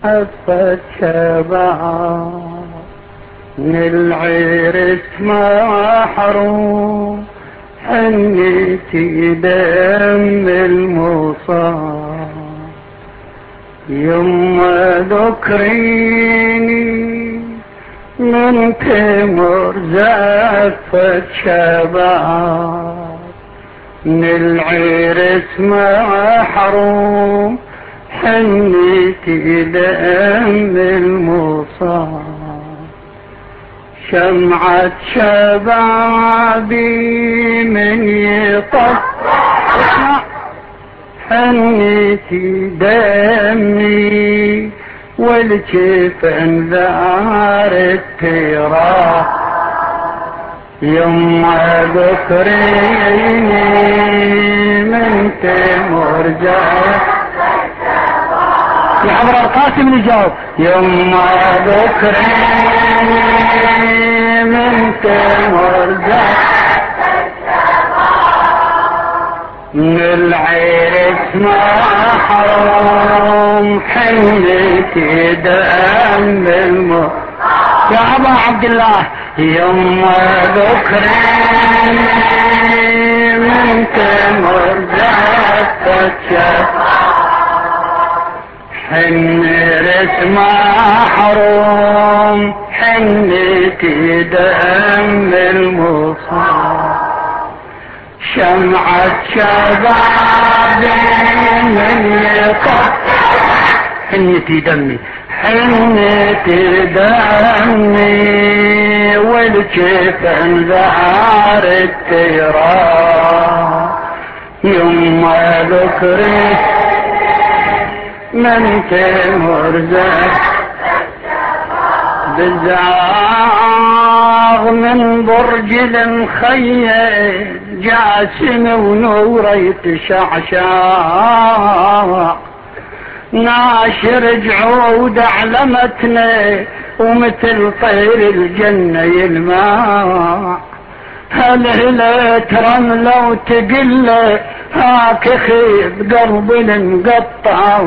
عفت شباب من العرس محروم، حنيتي دم المصاب يما ذكريني من تمر زفت شباب من العرس محروم، حنيتي دم المصاب شمعة شبابي من يطف حنيتي دمي والجفن ذار التراب يما ذكريني من تمر زفت يا عبر القاسم نجاوب يما ذكريني من تمر من العرس محروم، حنيتي دم الموت يا ابا عبد الله يما ذكريني من تمر حنرس محروم، حنيتي دم المصاب شمعة شبابي من يطف حنيتي دمي حنيتي دمي والجفن ذار التراب يما ذكري من تمر بالزعاغ من برج المخيم جاسم ونوره يتشعشع ناشر جعود اعلمتنا ومثل طير الجنة يلمع هل ترمله وتقله هاك خيب قلب المقطع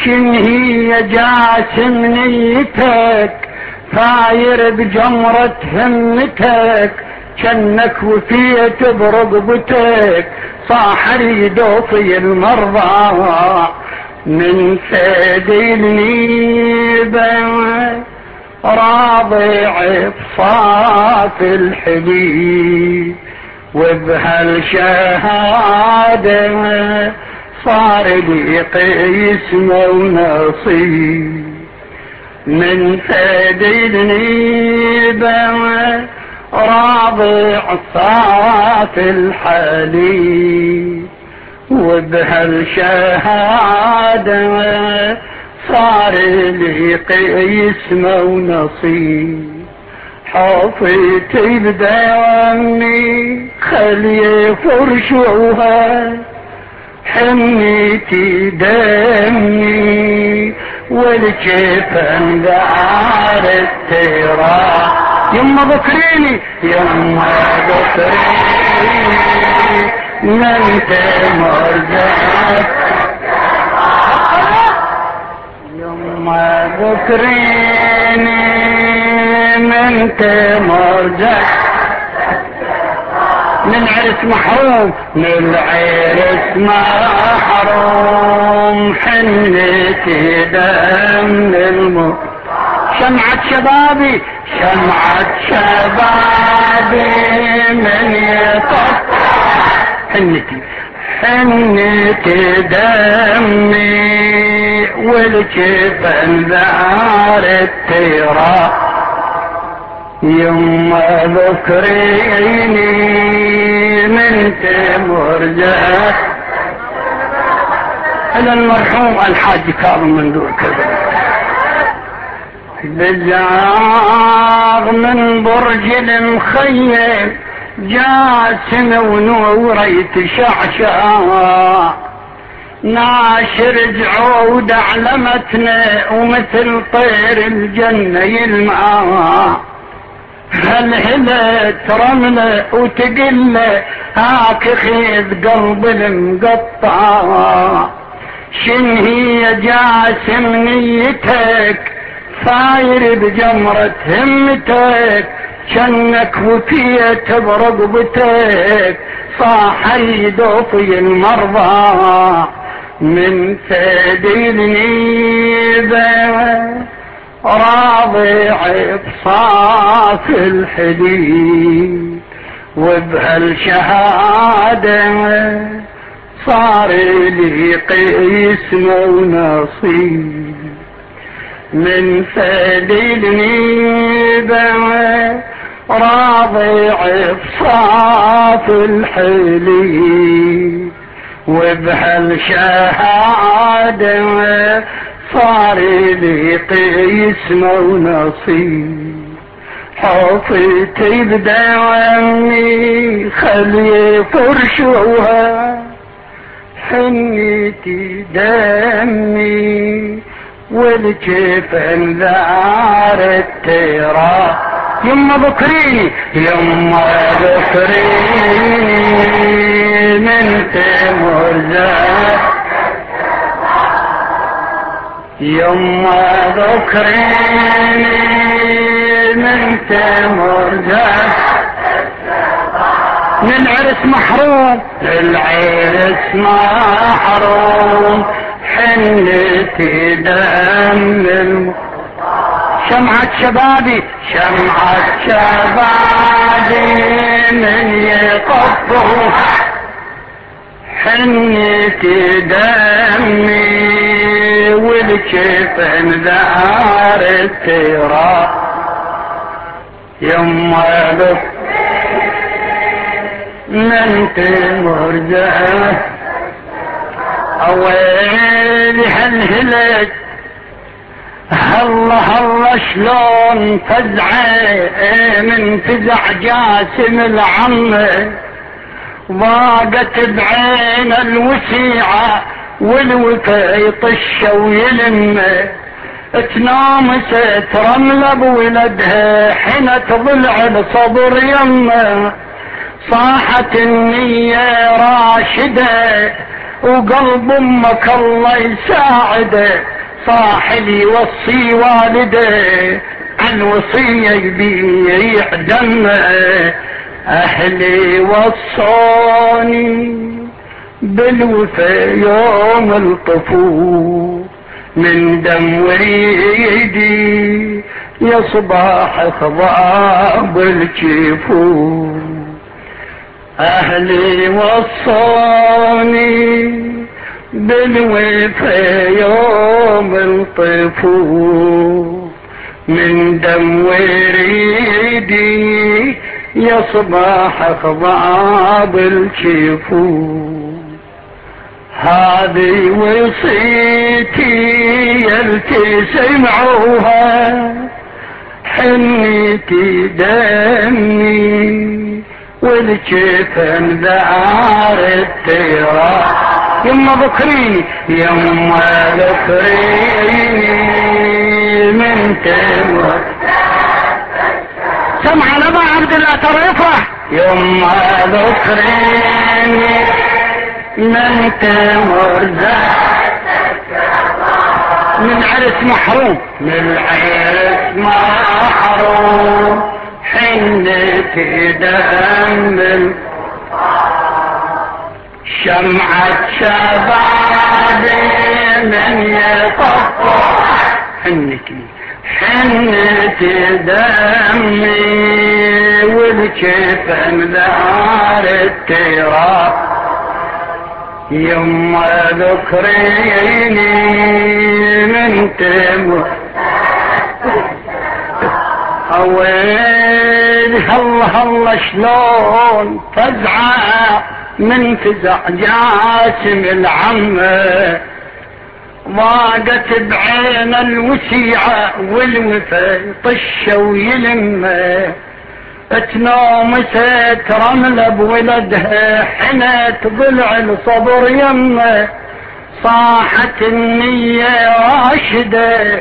شن هي جاسم نيتك فاير بجمرة همتك جنك وفيت برقبتك صاحر يدوفي المرضى من ثدي النيبة راضع بصاف الحبيب وبهالشهادة صار لي قسمة ونصيب من ثدي النيبة راضع صاف الحليب وبهالشهادة صار لي قسمة ونصيب حفيتي بدمي خلي فرشوها حنيتي دمي والجفن دار التراب يما ذكريني يما ذكريني من تمر يما ذكريني من تمر من عرس محروم من العرس محروم حنيتي دم الموت شمعة شبابي شمعة شبابي من يطف حنيتي دمي والجفن ذار التراب يما ذكريني من تمر على المرحوم الحاج كاظم من دور كذا بالزعاغ من برج المخيم جاسم ونوره يتشعشع ناشر جعود اعلمتنا ومثل طير الجنة يلمع هلهلت رملة وتقله هاك خيذ قلب المقطع شن هي جاسم نيتك فاير بجمرة همتك شنك وفيت برقبتك صاح يدوفي المرضى من ثدي النيبة راضع بصاف الحديد وبهالشهادة صار لي قسم ونصيب من ثدي النيبة راضع بصاف الحليب وبهالشهادة صار لي قسم ونصيب حطيتي بدمي خلي فرشوها حنيتي دمي والجفن ذار التراب يما ذكريني يما ذكريني من تمر زاد يما ذكريني من تمر زاد من عرس محروم العرس محروم حنتي دم شمعة شبابي شمعة شبابي من يقفه حنتي دمي والكفن ذار التراب يما لك من تمر زاد اويلي هالهلك هلا شلون فزعه من فزع جاسم العمه ضاقت بعين الوسيعه والوفا يطشه ويلمه تنامست رمله بولدها حين تضلع الصبر يمه صاحت النيه راشده وقلب امك الله يساعده صاح لي وصي والده عن وصيه يبيع دمه اهلي وصوني بالوفا يوم الطفول من دم وريدي يا صباح خضاب الجفون اهلي وصوني بالوفا يوم الطفول من دم وريدي يا صباح خضاب الجفون هذه وصيتي يلتي سمعوها حنيتي دمي والجفن ذار التراب يما ذكريني يما ذكريني من تمر سمع لما عبد الله ترى يفرح يما ذكريني من تمر من عرس محروم من عرس محروم حنتي دم شمعة شبابي من يطفح حنتي دمي والكفن ذار التراب يما ذكريني من تمر اويل هلا شلون فزعة من فزع جاسم العمة ضاقت بعين الوسيعة والوفا يطشه ويلمه تنامست رملة بولدها حنت ضلع الصبر يمه صاحت النية راشدة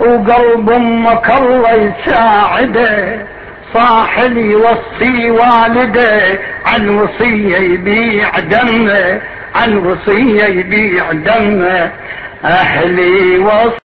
وقلب امك الله يساعده صاح لي وصي والده عن وصية يبيع دمه عن وصية يبيع دمه. أهلي